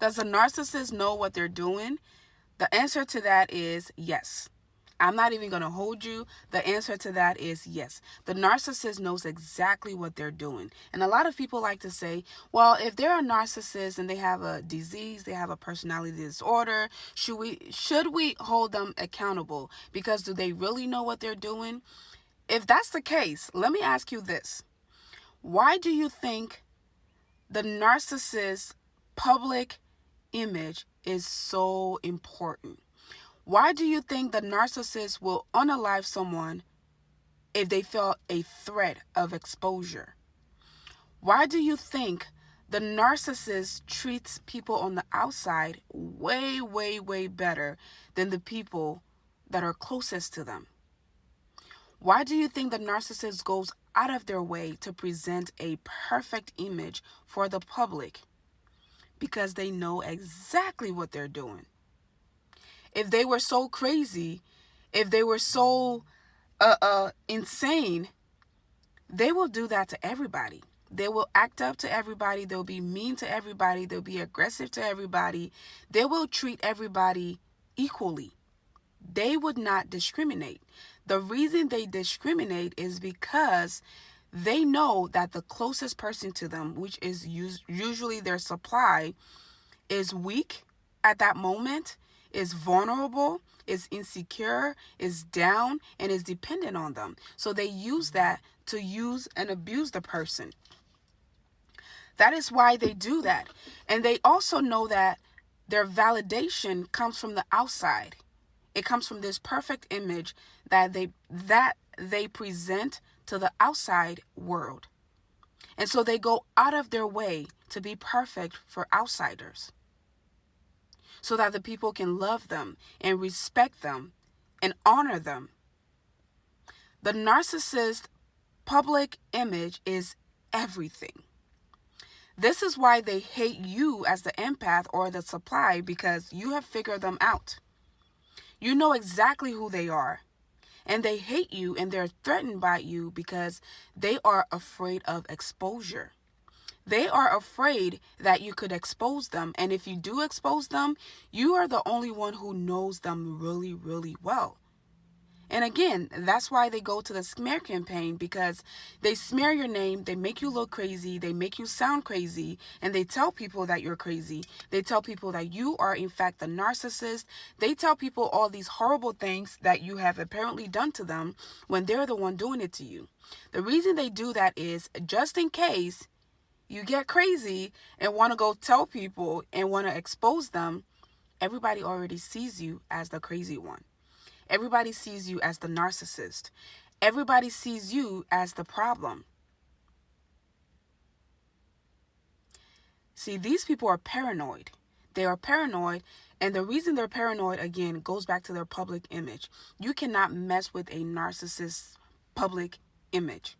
Does the narcissist know what they're doing? The answer to that is yes. I'm not even going to hold you. The answer to that is yes. The narcissist knows exactly what they're doing. And a lot of people like to say, well, if they're a narcissist and they have a disease, they have a personality disorder, should we hold them accountable? Because do they really know what they're doing? If that's the case, let me ask you this. Why do you think the narcissist's public image is so important? Why do you think the narcissist will unalive someone if they feel a threat of exposure? Why do you think the narcissist treats people on the outside way, way, way better than the people that are closest to them? Why do you think the narcissist goes out of their way to present a perfect image for the public? Because they know exactly what they're doing. If they were so crazy, if they were so insane, they will do that to everybody. They will act up to everybody. They'll be mean to everybody. They'll be aggressive to everybody. They will treat everybody equally. They would not discriminate. The reason they discriminate is because they know that the closest person to them, which is usually their supply, is weak at that moment, is vulnerable, is insecure, is down, and is dependent on them. So they use that to use and abuse the person. That is why they do that. And they also know that their validation comes from the outside. It comes from this perfect image that they present to the outside world. And so they go out of their way to be perfect for outsiders, so that the people can love them and respect them and honor them. The narcissist public image is everything. This is why they hate you as the empath or the supply, because you have figured them out. You know exactly who they are. And they hate you and they're threatened by you because they are afraid of exposure. They are afraid that you could expose them. And if you do expose them, you are the only one who knows them really, really well. And again, that's why they go to the smear campaign, because they smear your name, they make you look crazy, they make you sound crazy, and they tell people that you're crazy. They tell people that you are in fact the narcissist. They tell people all these horrible things that you have apparently done to them when they're the one doing it to you. The reason they do that is just in case you get crazy and want to go tell people and want to expose them. Everybody already sees you as the crazy one. Everybody sees you as the narcissist. Everybody sees you as the problem. See, these people are paranoid. They are paranoid, and the reason they're paranoid, again, goes back to their public image. You cannot mess with a narcissist's public image.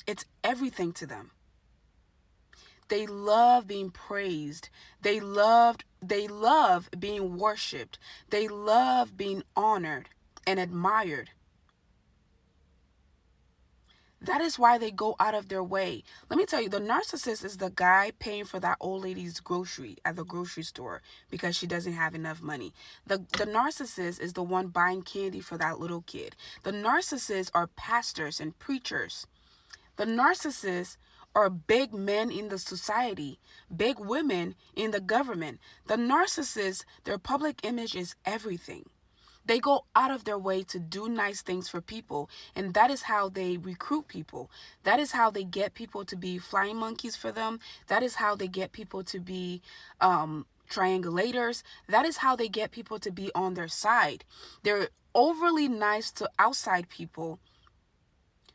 It's everything to them. They love being praised. They love being worshipped. They love being honored and admired. That is why they go out of their way. Let me tell you, the narcissist is the guy paying for that old lady's grocery at the grocery store because she doesn't have enough money. The narcissist is the one buying candy for that little kid. The narcissists are pastors and preachers. The narcissists are big men in the society, big women in the government. The narcissists, their public image is everything. They go out of their way to do nice things for people, and that is how they recruit people. That is how they get people to be flying monkeys for them. That is how they get people to be triangulators. That is how they get people to be on their side. They're overly nice to outside people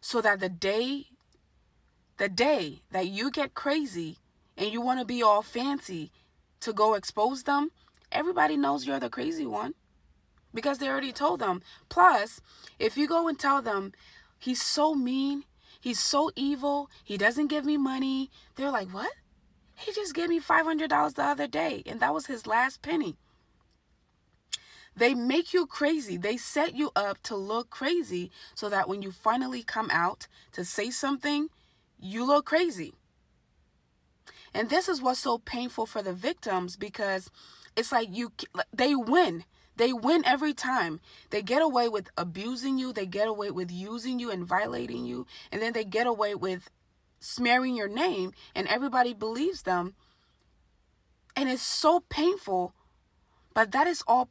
so that the day that you get crazy and you want to be all fancy to go expose them, everybody knows you're the crazy one because they already told them. Plus, if you go and tell them, he's so mean, he's so evil, he doesn't give me money, they're like, what? He just gave me $500 the other day, and that was his last penny. They make you crazy. They set you up to look crazy so that when you finally come out to say something, you look crazy. And this is what's so painful for the victims, because it's like they win. They win every time. They get away with abusing you. They get away with using you and violating you. And then they get away with smearing your name, and everybody believes them. And it's so painful, but that is all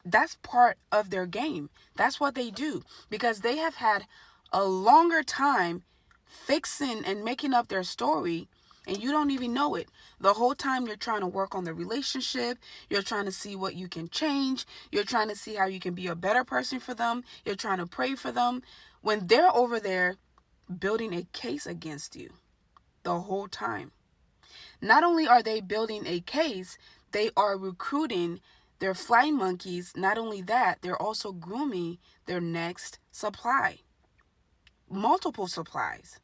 that's part of their game. That's what they do, because they have had a longer time fixing and making up their story, and you don't even know it. The whole time you're trying to work on the relationship, you're trying to see what you can change, you're trying to see how you can be a better person for them, you're trying to pray for them, when they're over there building a case against you the whole time. Not only are they building a case, they are recruiting their flying monkeys. Not only that, they're also grooming their next supply. Multiple supplies.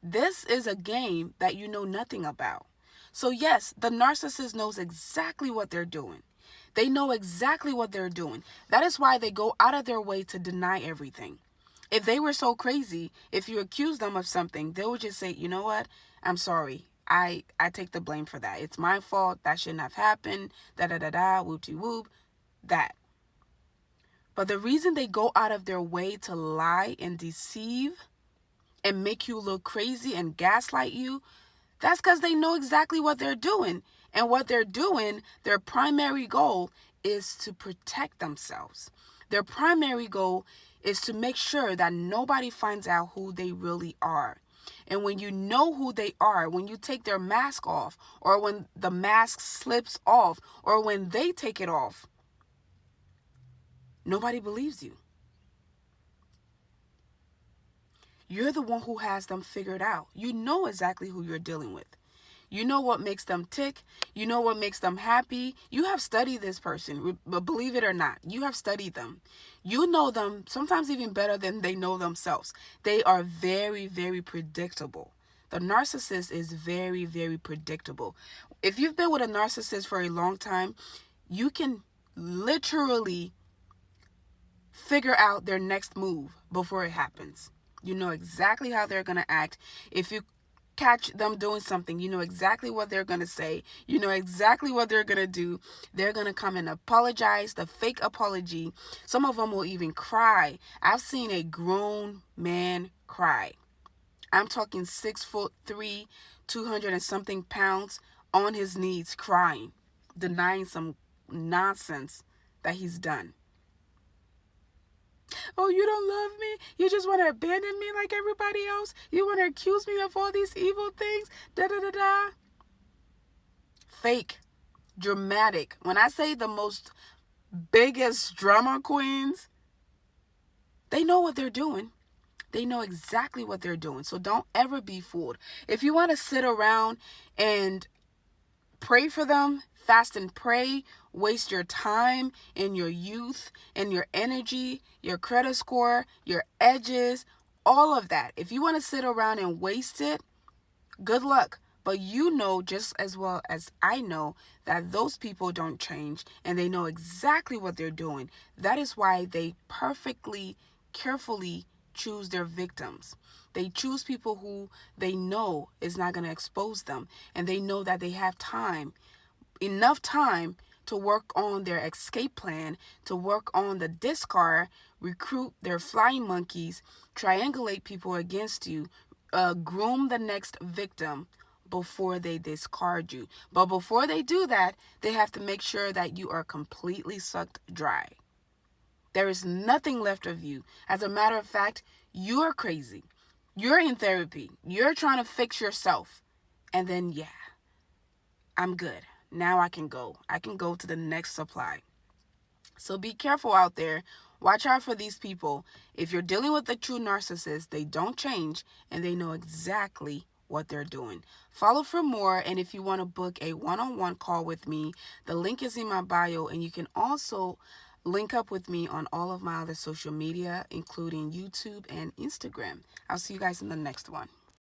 This is a game that you know nothing about. So yes, the narcissist knows exactly what they're doing. They know exactly what they're doing. That is why they go out of their way to deny everything. If they were so crazy, if you accuse them of something, they would just say, you know what? I'm sorry. I take the blame for that. It's my fault. That shouldn't have happened. Da-da-da-da, whoop-de-whoop, that. But the reason they go out of their way to lie and deceive and make you look crazy and gaslight you, that's because they know exactly what they're doing. And what they're doing, their primary goal is to protect themselves. Their primary goal is to make sure that nobody finds out who they really are. And when you know who they are, when you take their mask off, or when the mask slips off, or when they take it off, nobody believes you. You're the one who has them figured out. You know exactly who you're dealing with. You know what makes them tick. You know what makes them happy. You have studied this person, believe it or not. You have studied them. You know them sometimes even better than they know themselves. They are very, very predictable. The narcissist is very, very predictable. If you've been with a narcissist for a long time, you can literally figure out their next move before it happens. You know exactly how they're going to act. If you catch them doing something, you know exactly what they're going to say. You know exactly what they're going to do. They're going to come and apologize, the fake apology. Some of them will even cry. I've seen a grown man cry. I'm talking 6'3", 200 and something pounds, on his knees crying, denying some nonsense that he's done. Oh, you don't love me? You just want to abandon me like everybody else? You want to accuse me of all these evil things? Da-da-da-da. Fake. Dramatic. When I say the most biggest drama queens, they know what they're doing. They know exactly what they're doing. So don't ever be fooled. If you want to sit around and pray for them, fast and pray, waste your time and your youth and your energy, your credit score, your edges, all of that. If you want to sit around and waste it, good luck. But you know just as well as I know that those people don't change, and they know exactly what they're doing. That is why they perfectly, carefully choose their victims. They choose people who they know is not going to expose them, and they know that they have time, enough time to work on their escape plan, to work on the discard, recruit their flying monkeys, triangulate people against you, groom the next victim before they discard you. But before they do that, they have to make sure that you are completely sucked dry. There is nothing left of you. As a matter of fact, you are crazy. You're in therapy. You're trying to fix yourself. And then, yeah, I'm good. Now I can go. I can go to the next supply. So be careful out there. Watch out for these people. If you're dealing with a true narcissist, they don't change, and they know exactly what they're doing. Follow for more, and if you want to book a one-on-one call with me, the link is in my bio, and you can also link up with me on all of my other social media, including YouTube and Instagram. I'll see you guys in the next one.